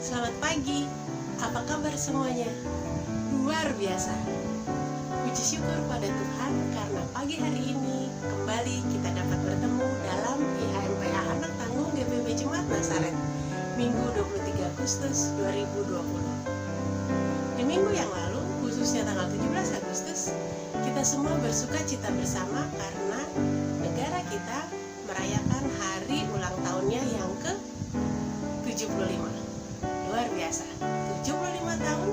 Selamat pagi, apa kabar semuanya? Luar biasa. Puji syukur pada Tuhan karena pagi hari ini kembali kita dapat bertemu dalam IHMPA Anak Tanggung GPB Jemaat Nazaret Minggu 23 Agustus 2020. Di minggu yang lalu, khususnya tanggal 17 Agustus, kita semua bersuka cita bersama karena negara kita merayakan hari ulang tahunnya yang ke-75. Luar biasa, 75 tahun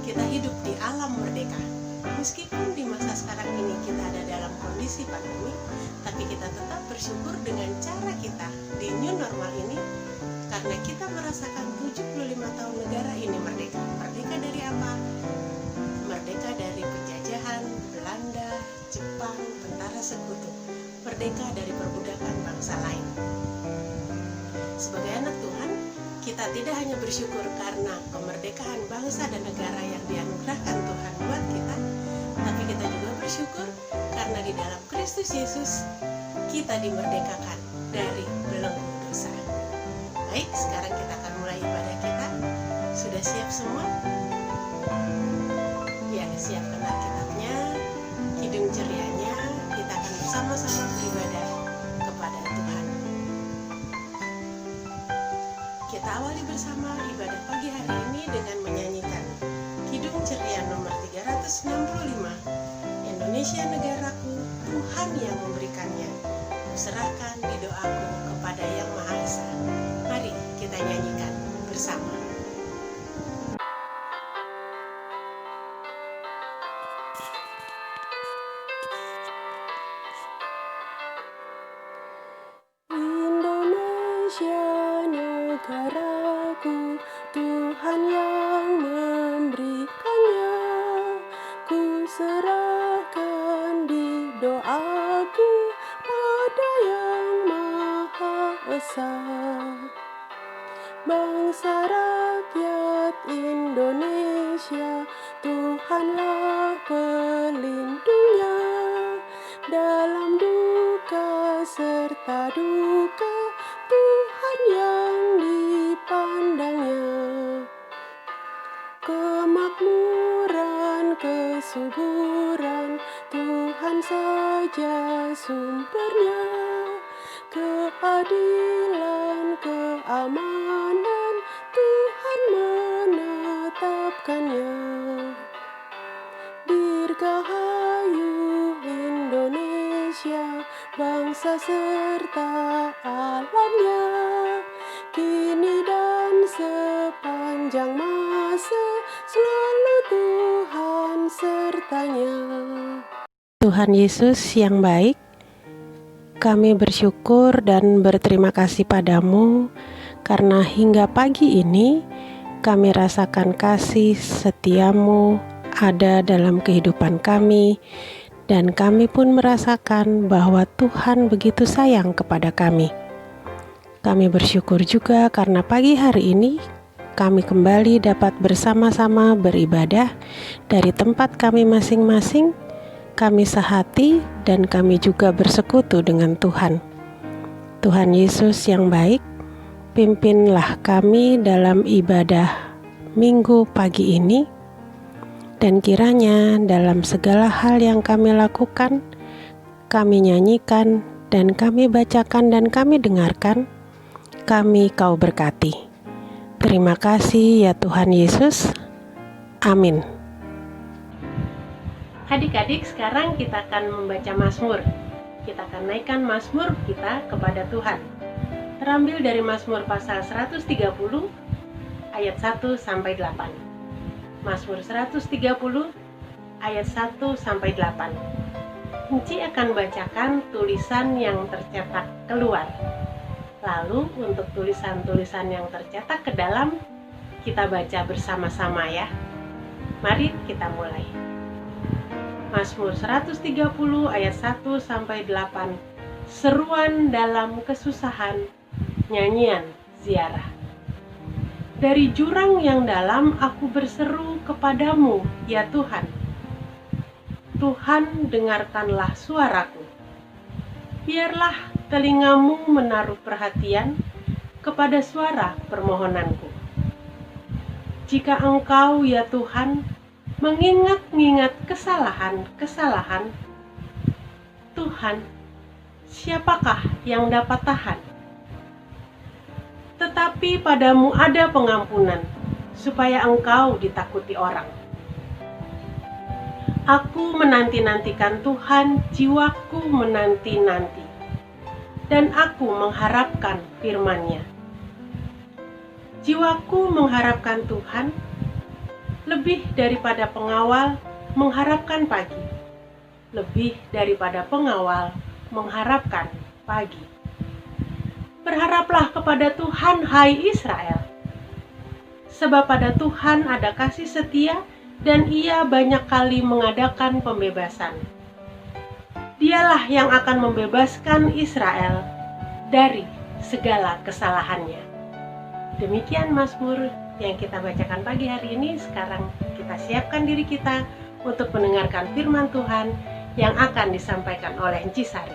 kita hidup di alam merdeka. Meskipun di masa sekarang ini kita ada dalam kondisi pandemi, tapi kita tetap bersyukur dengan cara kita di new normal ini, karena kita merasakan 75 tahun negara ini merdeka. Merdeka dari apa? Merdeka dari penjajahan Belanda, Jepang, tentara sekutu. Merdeka dari perbudakan bangsa lain. Sebagai anak Tuhan, kita tidak hanya bersyukur karena kemerdekaan bangsa dan negara yang dianugerahkan Tuhan buat kita, tapi kita juga bersyukur karena di dalam Kristus Yesus kita dimerdekakan dari belenggu dosa. Baik, sekarang kita akan mulai ibadah kita. Sudah siap semua? Ya, siapkan Alkitabnya, hidung cerianya, kita akan bersama-sama beribadah kepada Tuhan. Kita awali bersama ibadah pagi hari ini dengan menyanyikan Kidung Ceria nomor 365, Indonesia negaraku, Tuhan yang memberikannya, kuserahkan di doaku kepada Yang Maha Esa. Mari kita nyanyikan bersama. Negaraku, Tuhan yang memberikannya, ku serahkan di doaku pada Yang Maha Esa. Bangsa rakyat Indonesia, Tuhanlah pelindungnya, dalam duka serta duka Tuhan yang dipandangnya. Kemakmuran, kesuburan, Tuhan saja sumbernya. Keadilan, keamanan, Tuhan menetapkannya. Dirgahayu Indonesia, bangsa serta alamnya, kini dan sepanjang masa, selalu Tuhan sertanya. Tuhan Yesus yang baik, kami bersyukur dan berterima kasih padamu karena hingga pagi ini kami rasakan kasih setiamu ada dalam kehidupan kami, dan kami pun merasakan bahwa Tuhan begitu sayang kepada kami. Kami bersyukur juga karena pagi hari ini kami kembali dapat bersama-sama beribadah dari tempat kami masing-masing. Kami sehati dan kami juga bersekutu dengan Tuhan. Tuhan Yesus yang baik, pimpinlah kami dalam ibadah Minggu pagi ini, dan kiranya dalam segala hal yang kami lakukan, kami nyanyikan dan kami bacakan dan kami dengarkan, kami Kau berkati. Terima kasih ya Tuhan Yesus. Amin. Adik-adik, sekarang kita akan membaca Mazmur. Kita akan naikkan Mazmur kita kepada Tuhan. Terambil dari Mazmur pasal 130 ayat 1 sampai 8. Mazmur 130 ayat 1 sampai 8. Enci akan bacakan tulisan yang tercetak keluar. Lalu untuk tulisan-tulisan yang tercetak ke dalam, kita baca bersama-sama ya. Mari kita mulai. Mazmur 130 ayat 1 sampai 8. Seruan dalam kesusahan, nyanyian ziarah. Dari jurang yang dalam aku berseru kepadamu, ya Tuhan. Tuhan, dengarkanlah suaraku. Biarlah telingamu menaruh perhatian kepada suara permohonanku. Jika Engkau, ya Tuhan, mengingat-ingat kesalahan-kesalahan, Tuhan, siapakah yang dapat tahan? Tetapi padamu ada pengampunan, supaya Engkau ditakuti orang. Aku menanti-nantikan Tuhan, jiwaku menanti-nanti, dan aku mengharapkan firman-Nya. Jiwaku mengharapkan Tuhan, lebih daripada pengawal mengharapkan pagi, lebih daripada pengawal mengharapkan pagi. Berharaplah kepada Tuhan, hai Israel, sebab pada Tuhan ada kasih setia dan Ia banyak kali mengadakan pembebasan. Dialah yang akan membebaskan Israel dari segala kesalahannya. Demikian Mazmur yang kita bacakan pagi hari ini. Sekarang kita siapkan diri kita untuk mendengarkan firman Tuhan yang akan disampaikan oleh Enci Sari.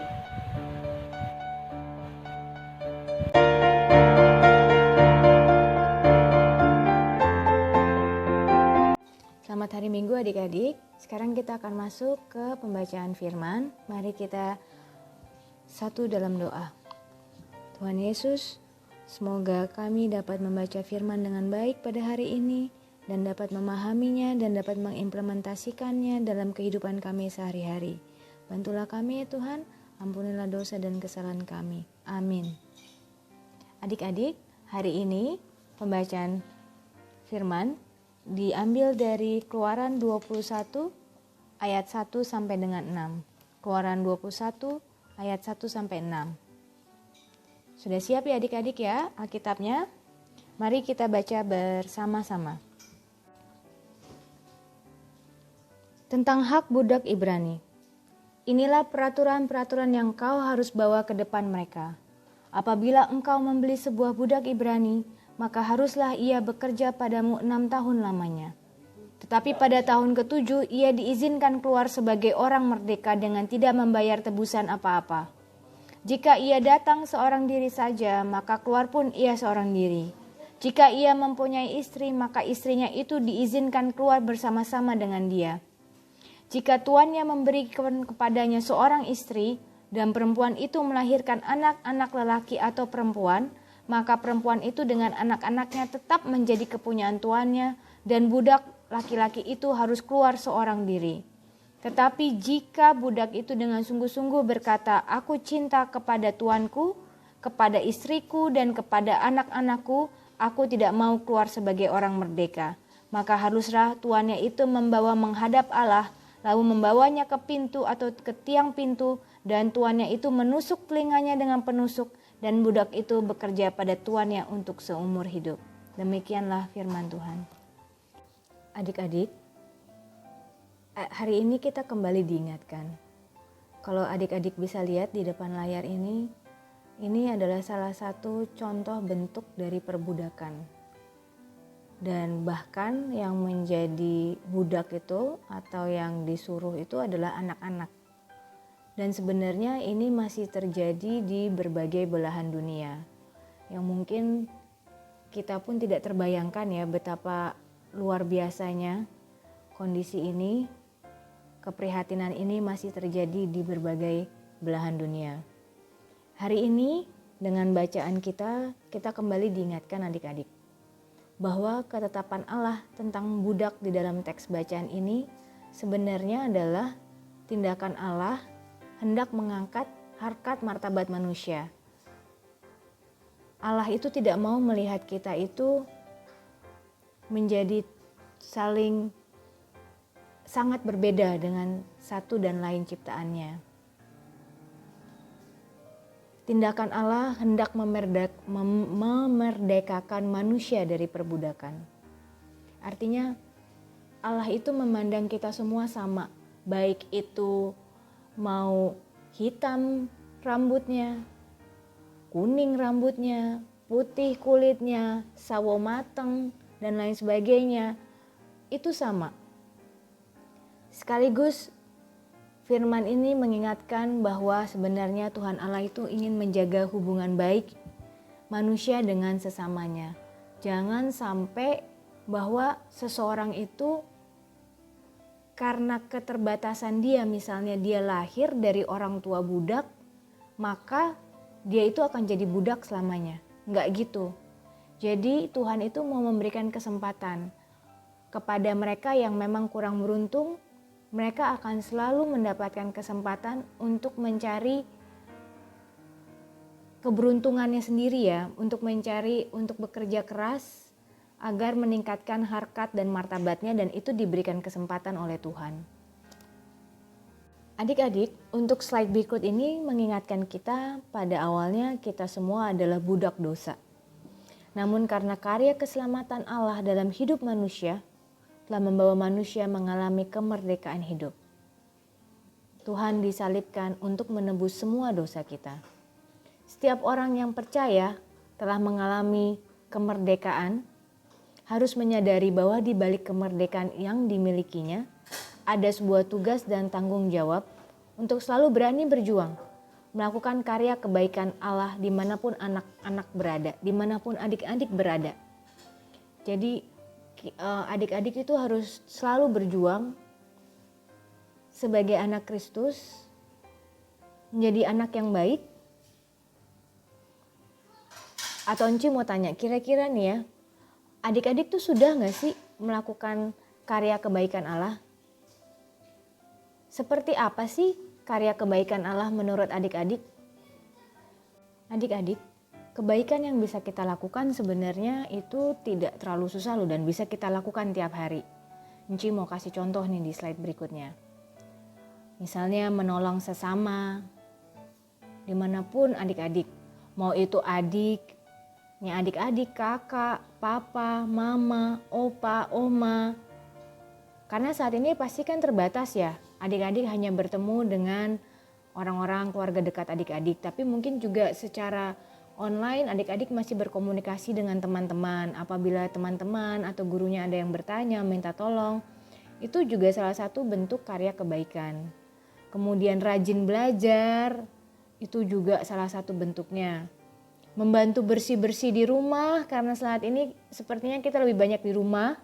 Selamat hari Minggu adik-adik. Sekarang kita akan masuk ke pembacaan firman. Mari kita satu dalam doa. Tuhan Yesus, semoga kami dapat membaca firman dengan baik pada hari ini dan dapat memahaminya dan dapat mengimplementasikannya dalam kehidupan kami sehari-hari. Bantulah kami ya Tuhan, ampunilah dosa dan kesalahan kami. Amin. Adik-adik, hari ini pembacaan firman diambil dari Keluaran 21 ayat 1 sampai dengan 6. Keluaran 21 ayat 1 sampai 6. Sudah siap ya adik-adik ya Alkitabnya? Mari kita baca bersama-sama. Tentang hak budak Ibrani. Inilah peraturan-peraturan yang kau harus bawa ke depan mereka. Apabila engkau membeli sebuah budak Ibrani, maka haruslah ia bekerja padamu 6 tahun lamanya. Tetapi pada tahun ke-7 ia diizinkan keluar sebagai orang merdeka dengan tidak membayar tebusan apa-apa. Jika ia datang seorang diri saja, maka keluar pun ia seorang diri. Jika ia mempunyai istri, maka istrinya itu diizinkan keluar bersama-sama dengan dia. Jika tuannya memberikan kepadanya seorang istri, dan perempuan itu melahirkan anak-anak lelaki atau perempuan, maka perempuan itu dengan anak-anaknya tetap menjadi kepunyaan tuannya, dan budak laki-laki itu harus keluar seorang diri. Tetapi jika budak itu dengan sungguh-sungguh berkata, aku cinta kepada tuanku, kepada istriku, dan kepada anak-anakku, aku tidak mau keluar sebagai orang merdeka. Maka haruslah tuannya itu membawa menghadap Allah, lalu membawanya ke pintu atau ke tiang pintu, dan tuannya itu menusuk telinganya dengan penusuk, dan budak itu bekerja pada tuannya untuk seumur hidup. Demikianlah firman Tuhan. Adik-adik, hari ini kita kembali diingatkan Kalau adik-adik bisa lihat di depan layar ini adalah salah satu contoh bentuk dari perbudakan. Dan bahkan yang menjadi budak itu atau yang disuruh itu adalah anak-anak. Dan sebenarnya ini masih terjadi di berbagai belahan dunia. Yang mungkin kita pun tidak terbayangkan ya betapa luar biasanya kondisi ini, keprihatinan ini masih terjadi di berbagai belahan dunia. Hari ini dengan bacaan kita kembali diingatkan adik-adik bahwa ketetapan Allah tentang budak di dalam teks bacaan ini sebenarnya adalah tindakan Allah hendak mengangkat harkat martabat manusia. Allah itu tidak mau melihat kita itu menjadi sangat berbeda dengan satu dan lain ciptaannya. Tindakan Allah hendak memerdekakan manusia dari perbudakan. Artinya Allah itu memandang kita semua sama, baik itu mau hitam rambutnya, kuning rambutnya, putih kulitnya, sawo mateng, dan lain sebagainya, itu sama. Sekaligus firman ini mengingatkan bahwa sebenarnya Tuhan Allah itu ingin menjaga hubungan baik manusia dengan sesamanya. Jangan sampai bahwa seseorang itu karena keterbatasan dia, misalnya dia lahir dari orang tua budak, maka dia itu akan jadi budak selamanya. Enggak gitu. Jadi Tuhan itu mau memberikan kesempatan kepada mereka yang memang kurang beruntung. Mereka akan selalu mendapatkan kesempatan untuk mencari keberuntungannya sendiri ya. Untuk bekerja keras agar meningkatkan harkat dan martabatnya, dan itu diberikan kesempatan oleh Tuhan. Adik-adik, untuk slide berikut ini mengingatkan kita pada awalnya kita semua adalah budak dosa. Namun karena karya keselamatan Allah dalam hidup manusia telah membawa manusia mengalami kemerdekaan hidup. Tuhan disalibkan untuk menebus semua dosa kita. Setiap orang yang percaya telah mengalami kemerdekaan harus menyadari bahwa di balik kemerdekaan yang dimilikinya ada sebuah tugas dan tanggung jawab untuk selalu berani berjuang, melakukan karya kebaikan Allah dimanapun anak-anak berada, dimanapun adik-adik berada. Jadi adik-adik itu harus selalu berjuang sebagai anak Kristus, menjadi anak yang baik. Atau Enci mau tanya, kira-kira nih ya, adik-adik tuh sudah gak sih melakukan karya kebaikan Allah? Seperti apa sih karya kebaikan Allah menurut adik-adik? Adik-adik, kebaikan yang bisa kita lakukan sebenarnya itu tidak terlalu susah loh, dan bisa kita lakukan tiap hari. Enci mau kasih contoh nih di slide berikutnya. Misalnya menolong sesama, dimanapun adik-adik. Mau itu adik-adik, kakak, papa, mama, opa, oma. Karena saat ini pasti kan terbatas ya. Adik-adik hanya bertemu dengan orang-orang keluarga dekat adik-adik. Tapi mungkin juga secara online adik-adik masih berkomunikasi dengan teman-teman. Apabila teman-teman atau gurunya ada yang bertanya, minta tolong. Itu juga salah satu bentuk karya kebaikan. Kemudian rajin belajar, itu juga salah satu bentuknya. Membantu bersih-bersih di rumah, karena saat ini sepertinya kita lebih banyak di rumah.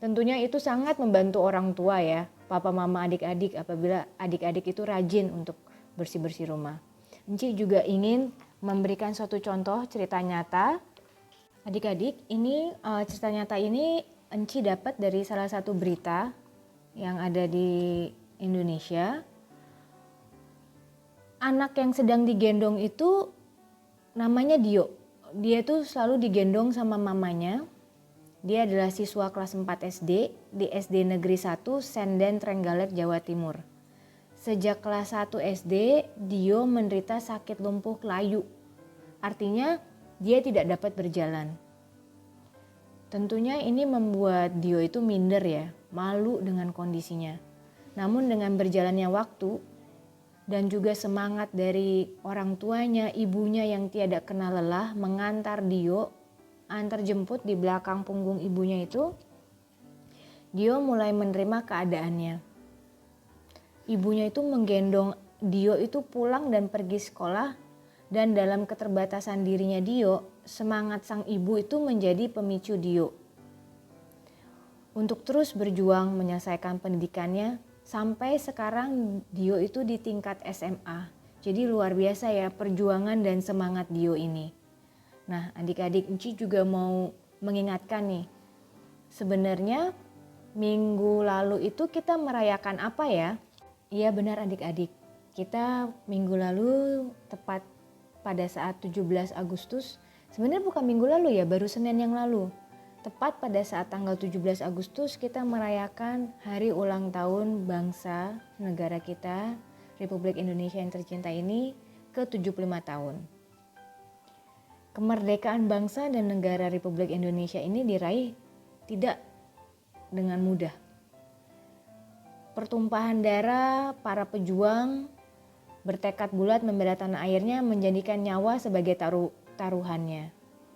Tentunya itu sangat membantu orang tua ya, papa mama adik-adik, apabila adik-adik itu rajin untuk bersih-bersih rumah. Enci juga ingin memberikan suatu contoh cerita nyata. Adik-adik, ini cerita nyata ini Enci dapat dari salah satu berita yang ada di Indonesia. Anak yang sedang digendong itu namanya Dio. Dia tuh selalu digendong sama mamanya. Dia adalah siswa kelas 4 SD di SD Negeri 1 Senden Trenggalek, Jawa Timur. Sejak kelas 1 SD, Dio menderita sakit lumpuh kelayu. Artinya dia tidak dapat berjalan. Tentunya ini membuat Dio itu minder ya, malu dengan kondisinya. Namun dengan berjalannya waktu, dan juga semangat dari orang tuanya, ibunya yang tiada kenal lelah mengantar Dio, antar jemput di belakang punggung ibunya itu, Dio mulai menerima keadaannya. Ibunya itu menggendong Dio itu pulang dan pergi sekolah, dan dalam keterbatasan dirinya Dio, semangat sang ibu itu menjadi pemicu Dio untuk terus berjuang menyelesaikan pendidikannya sampai sekarang Dio itu di tingkat SMA. Jadi luar biasa ya perjuangan dan semangat Dio ini. Nah, adik-adik, Enci juga mau mengingatkan nih. Sebenarnya minggu lalu itu kita merayakan apa ya? Iya benar adik-adik. Kita minggu lalu tepat pada saat 17 Agustus. Sebenarnya bukan minggu lalu ya, baru Senin yang lalu. Tepat pada saat tanggal 17 Agustus kita merayakan hari ulang tahun bangsa negara kita, Republik Indonesia yang tercinta ini ke 75 tahun. Kemerdekaan bangsa dan negara Republik Indonesia ini diraih tidak dengan mudah. Pertumpahan darah para pejuang bertekad bulat membela tanah airnya, menjadikan nyawa sebagai taruhannya.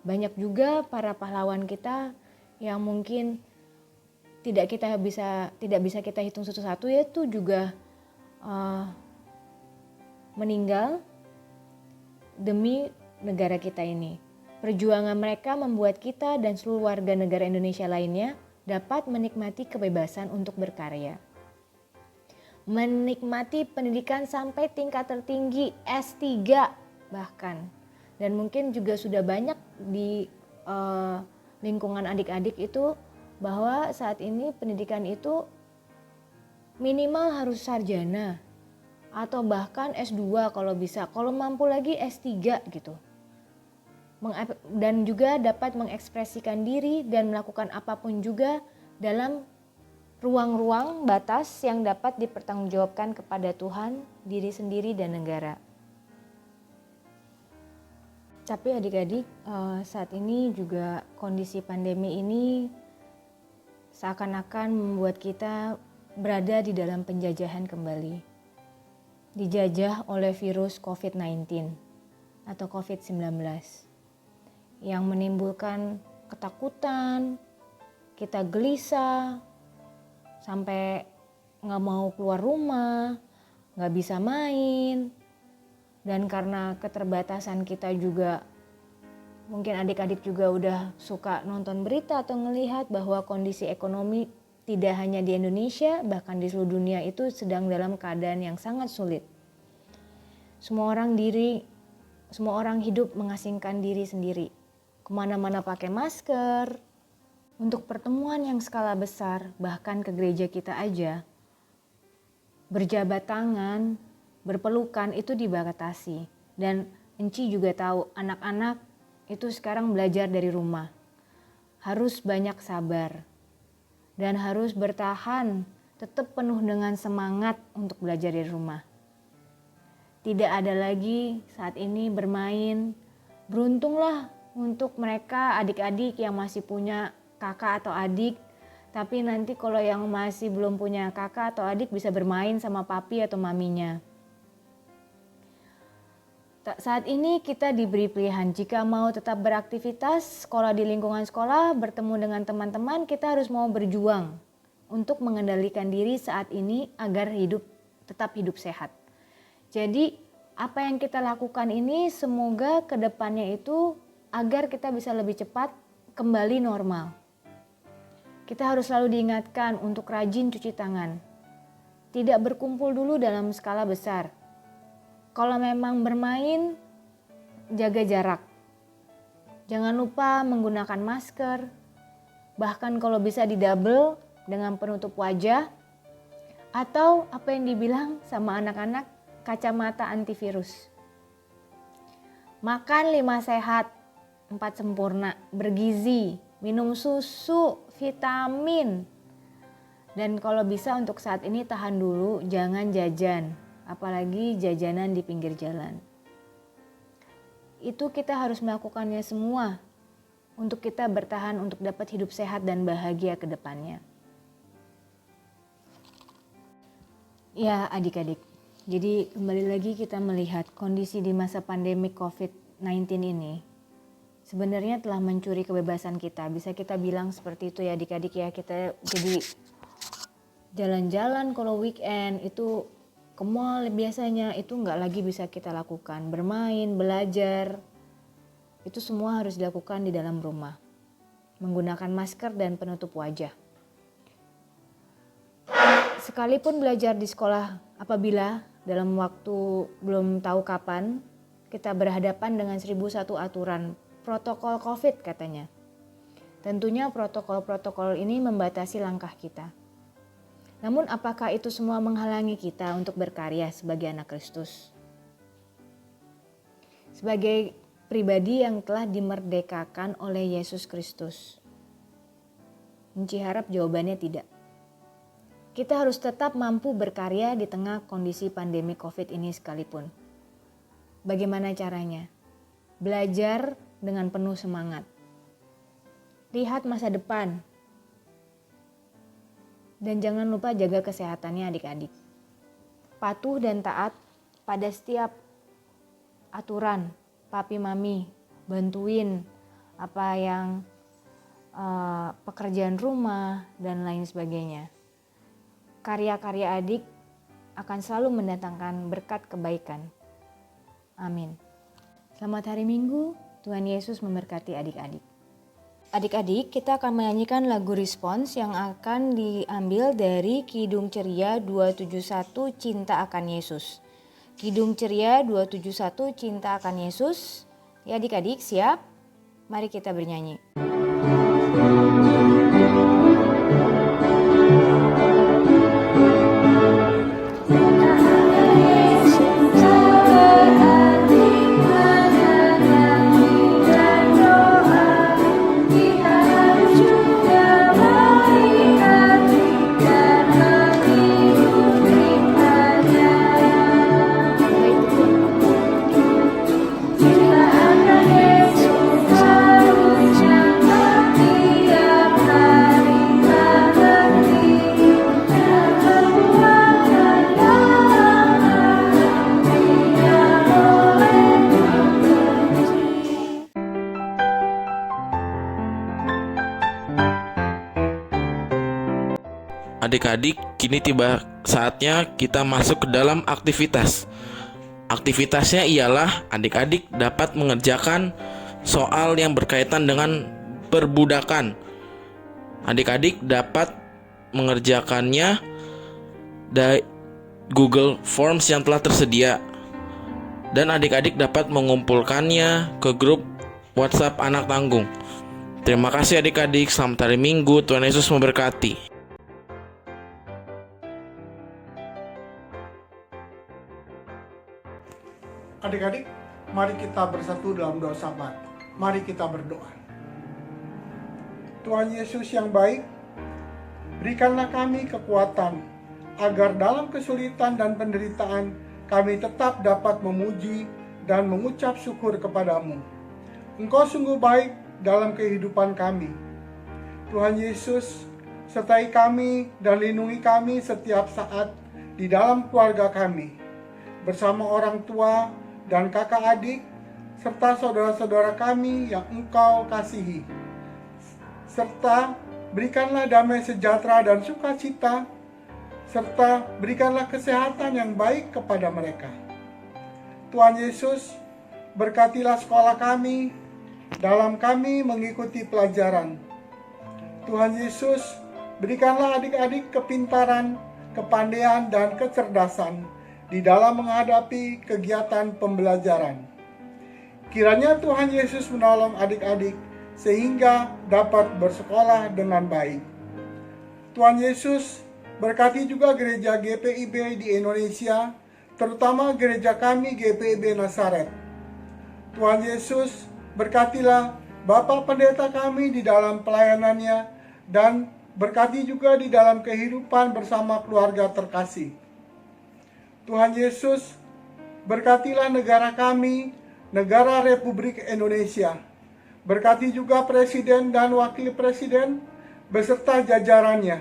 Banyak juga para pahlawan kita yang mungkin tidak bisa kita hitung satu-satu, yaitu juga meninggal demi negara kita ini. Perjuangan mereka membuat kita dan seluruh warga negara Indonesia lainnya dapat menikmati kebebasan untuk berkarya. Menikmati pendidikan sampai tingkat tertinggi S3 bahkan. Dan mungkin juga sudah banyak di lingkungan adik-adik itu bahwa saat ini pendidikan itu minimal harus sarjana atau bahkan S2 kalau bisa, kalau mampu lagi S3 gitu. Dan juga dapat mengekspresikan diri dan melakukan apapun juga dalam ruang-ruang batas yang dapat dipertanggungjawabkan kepada Tuhan, diri sendiri dan negara. Tapi adik-adik, saat ini juga kondisi pandemi ini seakan-akan membuat kita berada di dalam penjajahan kembali. Dijajah oleh virus COVID-19 atau COVID-19 yang menimbulkan ketakutan, kita gelisah, sampai gak mau keluar rumah, gak bisa main. Dan karena keterbatasan kita juga, mungkin adik-adik juga udah suka nonton berita atau ngelihat bahwa kondisi ekonomi tidak hanya di Indonesia, bahkan di seluruh dunia itu sedang dalam keadaan yang sangat sulit. Semua orang hidup mengasingkan diri sendiri. Kemana-mana pakai masker. Untuk pertemuan yang skala besar, bahkan ke gereja kita aja, berjabat tangan, berpelukan itu dibatasi. Dan Enci juga tahu anak-anak itu sekarang belajar dari rumah. Harus banyak sabar dan harus bertahan, tetap penuh dengan semangat untuk belajar dari rumah. Tidak ada lagi saat ini bermain. Beruntunglah untuk mereka adik-adik yang masih punya kakak atau adik. Tapi nanti kalau yang masih belum punya kakak atau adik bisa bermain sama papi atau maminya. Saat ini kita diberi pilihan, jika mau tetap beraktivitas, sekolah di lingkungan sekolah, bertemu dengan teman-teman, kita harus mau berjuang untuk mengendalikan diri saat ini agar tetap hidup sehat. Jadi apa yang kita lakukan ini semoga ke depannya itu agar kita bisa lebih cepat kembali normal. Kita harus selalu diingatkan untuk rajin cuci tangan, tidak berkumpul dulu dalam skala besar. Kalau memang bermain, jaga jarak. Jangan lupa menggunakan masker. Bahkan kalau bisa didouble dengan penutup wajah. Atau apa yang dibilang sama anak-anak, kacamata antivirus. Makan 5 sehat, 4 sempurna, bergizi, minum susu, vitamin. Dan kalau bisa untuk saat ini tahan dulu, jangan jajan. Apalagi jajanan di pinggir jalan. Itu kita harus melakukannya semua untuk kita bertahan untuk dapat hidup sehat dan bahagia ke depannya. Ya adik-adik, Jadi kembali lagi kita melihat kondisi di masa pandemi COVID-19 ini sebenarnya telah mencuri kebebasan kita. Bisa kita bilang seperti itu ya adik-adik ya. Kita jadi jalan-jalan kalau weekend itu ke mall biasanya itu nggak lagi bisa kita lakukan. Bermain, belajar, itu semua harus dilakukan di dalam rumah. Menggunakan masker dan penutup wajah. Sekalipun belajar di sekolah, apabila dalam waktu belum tahu kapan kita berhadapan dengan 1001 aturan protokol COVID katanya. Tentunya protokol-protokol ini membatasi langkah kita. Namun apakah itu semua menghalangi kita untuk berkarya sebagai anak Kristus? Sebagai pribadi yang telah dimerdekakan oleh Yesus Kristus. Enci harap jawabannya tidak. Kita harus tetap mampu berkarya di tengah kondisi pandemi COVID ini sekalipun. Bagaimana caranya? Belajar dengan penuh semangat. Lihat masa depan. Dan jangan lupa jaga kesehatannya adik-adik. Patuh dan taat pada setiap aturan. Papi mami bantuin apa yang pekerjaan rumah dan lain sebagainya. Karya-karya adik akan selalu mendatangkan berkat kebaikan. Amin. Selamat hari Minggu, Tuhan Yesus memberkati adik-adik. Adik-adik, kita akan menyanyikan lagu respons yang akan diambil dari Kidung Ceria 271 Cinta Akan Yesus. Kidung Ceria 271 Cinta Akan Yesus. Ya adik-adik siap? Mari kita bernyanyi. Adik-adik, kini tiba saatnya kita masuk ke dalam aktivitas. Aktivitasnya ialah adik-adik dapat mengerjakan soal yang berkaitan dengan perbudakan. Adik-adik dapat mengerjakannya dari Google Forms yang telah tersedia. Dan adik-adik dapat mengumpulkannya ke grup WhatsApp Anak Tanggung. Terima kasih adik-adik, selamat hari Minggu, Tuhan Yesus memberkati. Adik-adik, mari kita bersatu dalam doa sahabat. Mari kita berdoa. Tuhan Yesus yang baik, berikanlah kami kekuatan agar dalam kesulitan dan penderitaan kami tetap dapat memuji dan mengucap syukur kepadamu. Engkau sungguh baik dalam kehidupan kami. Tuhan Yesus, sertai kami dan lindungi kami setiap saat di dalam keluarga kami, bersama orang tua dan kakak adik, serta saudara-saudara kami yang Engkau kasihi. Serta berikanlah damai sejahtera dan sukacita, serta berikanlah kesehatan yang baik kepada mereka. Tuhan Yesus, berkatilah sekolah kami dalam kami mengikuti pelajaran. Tuhan Yesus, berikanlah adik-adik kepintaran, kepandaian, dan kecerdasan di dalam menghadapi kegiatan pembelajaran. Kiranya Tuhan Yesus menolong adik-adik sehingga dapat bersekolah dengan baik. Tuhan Yesus berkati juga gereja GPIB di Indonesia, terutama gereja kami GPIB Nazaret. Tuhan Yesus berkatilah Bapak Pendeta kami di dalam pelayanannya dan berkati juga di dalam kehidupan bersama keluarga terkasih. Tuhan Yesus, berkatilah negara kami, negara Republik Indonesia. Berkati juga Presiden dan Wakil Presiden beserta jajarannya.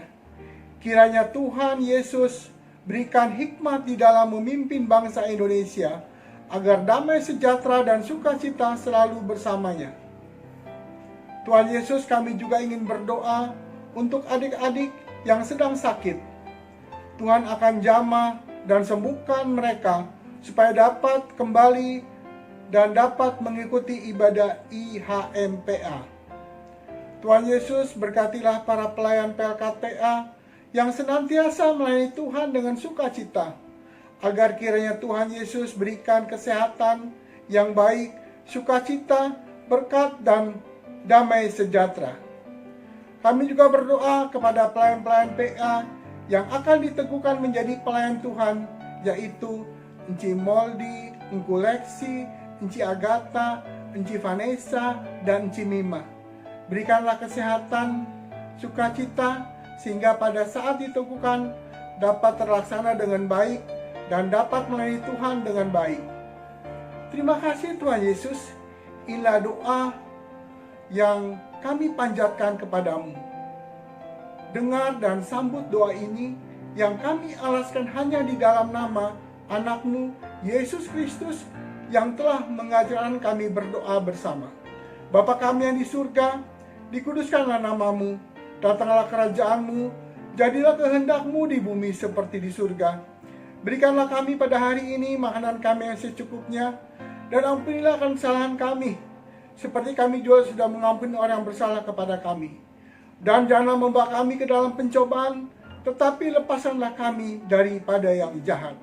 Kiranya Tuhan Yesus berikan hikmat di dalam memimpin bangsa Indonesia, agar damai sejahtera dan sukacita selalu bersamanya. Tuhan Yesus, kami juga ingin berdoa untuk adik-adik yang sedang sakit. Tuhan akan jamah dan sembuhkan mereka supaya dapat kembali dan dapat mengikuti ibadah IHMPA. Tuhan Yesus, berkatilah para pelayan PLKTA yang senantiasa melayani Tuhan dengan sukacita, agar kiranya Tuhan Yesus berikan kesehatan yang baik, sukacita, berkat, dan damai sejahtera. Kami juga berdoa kepada pelayan-pelayan PA yang akan diteguhkan menjadi pelayan Tuhan, yaitu Enci Moldi, Engku Leksi, Enci Agatha, Enci Vanessa, dan Enci Mima. Berikanlah kesehatan, sukacita, sehingga pada saat diteguhkan dapat terlaksana dengan baik dan dapat melayani Tuhan dengan baik. Terima kasih Tuhan Yesus. Inilah doa yang kami panjatkan kepadamu. Dengar dan sambut doa ini yang kami alaskan hanya di dalam nama anak-Mu, Yesus Kristus, yang telah mengajarkan kami berdoa bersama. Bapa kami yang di surga, dikuduskanlah nama-Mu, datanglah kerajaan-Mu, jadilah kehendak-Mu di bumi seperti di surga. Berikanlah kami pada hari ini makanan kami yang secukupnya, dan ampunilah akan kesalahan kami, seperti kami juga sudah mengampuni orang yang bersalah kepada kami. Dan janganlah membawa kami ke dalam pencobaan, tetapi lepaskanlah kami daripada yang jahat.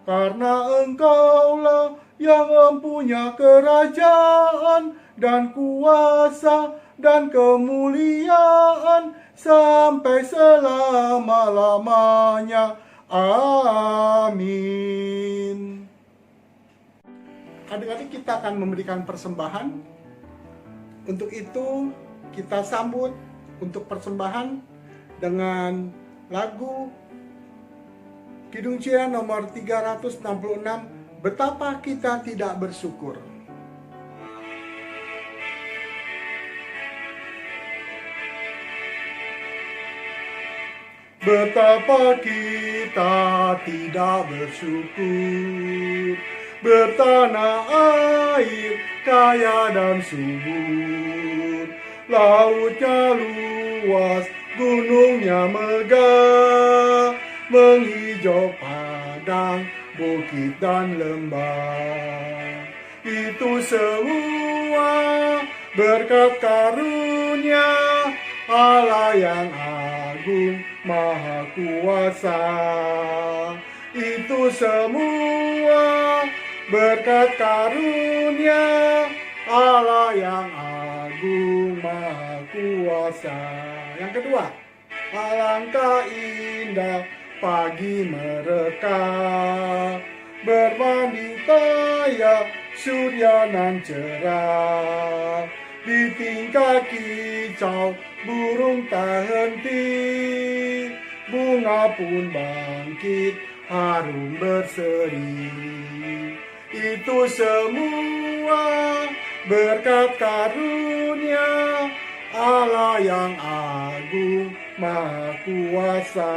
Karena Engkaulah yang mempunyai kerajaan dan kuasa dan kemuliaan sampai selama-lamanya. Amin. Adik-adik, kita akan memberikan persembahan. Untuk itu kita sambut untuk persembahan dengan lagu Kidung Cia nomor 366, Betapa Kita Tidak Bersyukur. Betapa kita tidak bersyukur, bertanah air kaya dan subur, lautnya luas, gunungnya megah, menghijau padang, bukit dan lembah. Itu semua berkat karunia Allah yang agung, Maha Kuasa. Itu semua berkat karunia Allah yang agung, Maha Kuasa. Yang kedua, alangkah indah pagi mereka, bermandi tayak surya nan cerah, di tingkah kicau burung tak henti, bunga pun bangkit harum berseri. Itu semua berkat karunia Allah yang agung, Maha Kuasa.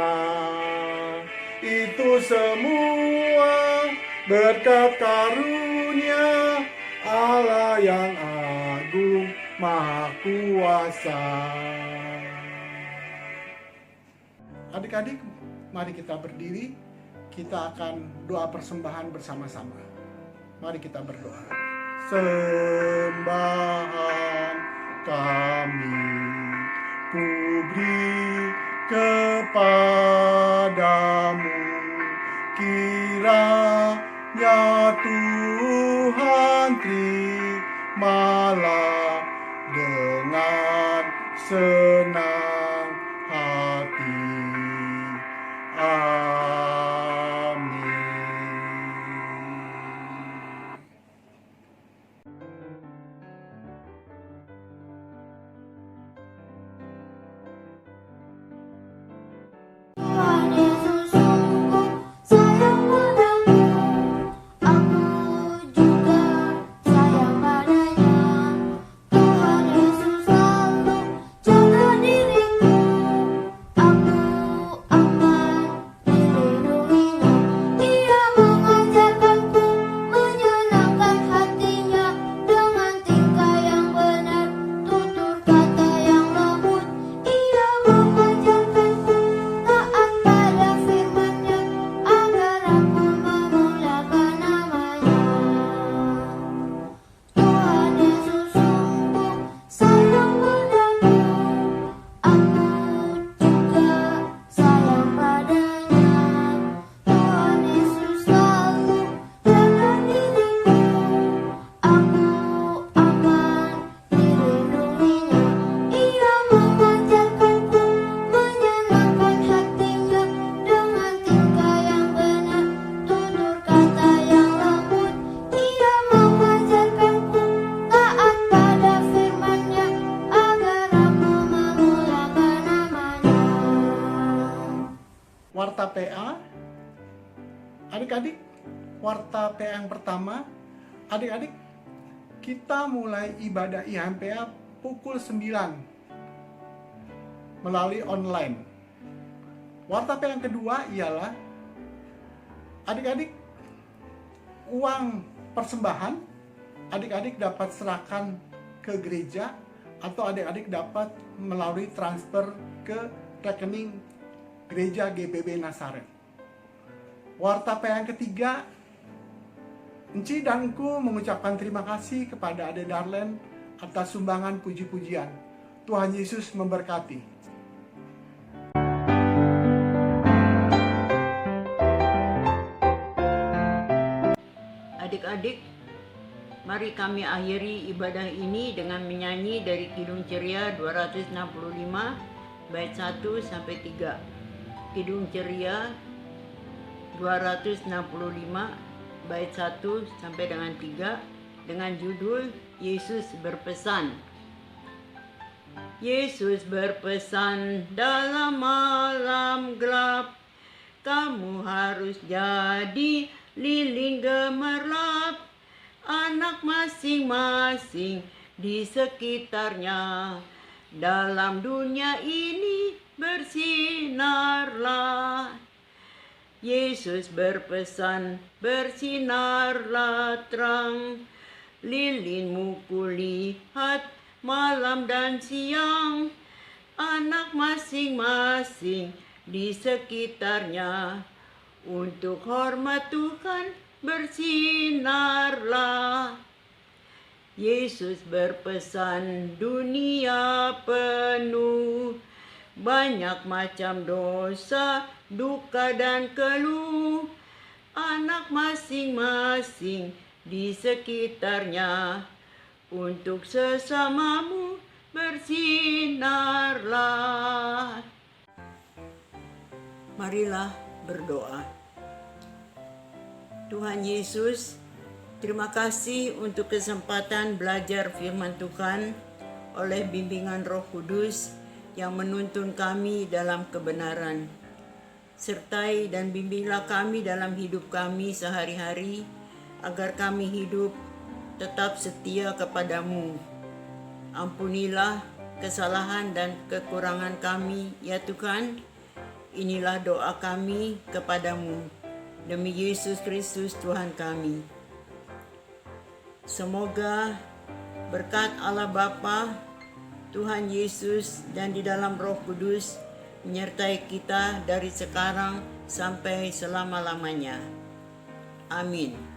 Itu semua berkat karunia Allah yang agung, Maha Kuasa. Adik-adik, mari kita berdiri. Kita akan doa persembahan bersama-sama. Mari kita berdoa. Sembahan kami ku beri kepadamu, kiranya Tuhan terimalah dengan senang hati. Amin. Tuhan Yesus sungguh sayang padamu, aku juga sayang padanya. Tuhan Yesus selalu jaga warta PA yang pertama, adik-adik, kita mulai ibadah IHMPA pukul 9 melalui online. Warta PA yang kedua ialah adik-adik, uang persembahan adik-adik dapat serahkan ke gereja atau adik-adik dapat melalui transfer ke rekening gereja GBB Nasaret. Warta PA yang ketiga, Enci dan Engku mengucapkan terima kasih kepada Ade Darlen atas sumbangan puji-pujian. Tuhan Yesus memberkati. Adik-adik, mari kami akhiri ibadah ini dengan menyanyi dari Kidung Ceria 265 bait 1 sampai 3. Kidung Ceria 265 bait 1 sampai dengan 3 dengan judul Yesus berpesan. Yesus berpesan dalam malam gelap, kamu harus jadi lilin gemerlap, anak masing-masing di sekitarnya. Dalam dunia ini bersinarlah. Yesus berpesan, bersinarlah terang, lilinmu kulihat malam dan siang, anak masing-masing di sekitarnya. Untuk hormat Tuhan bersinarlah. Yesus berpesan, dunia penuh banyak macam dosa, duka dan keluh, anak masing-masing di sekitarnya. Untuk sesamamu bersinarlah. Marilah berdoa. Tuhan Yesus, terima kasih untuk kesempatan belajar firman Tuhan oleh bimbingan Roh Kudus yang menuntun kami dalam kebenaran. Sertai dan bimbinglah kami dalam hidup kami sehari-hari, agar kami hidup tetap setia kepadamu. Ampunilah kesalahan dan kekurangan kami, ya Tuhan. Inilah doa kami kepadamu, demi Yesus Kristus Tuhan kami. Semoga berkat Allah Bapa, Tuhan Yesus, dan di dalam Roh Kudus menyertai kita dari sekarang sampai selama-lamanya. Amin.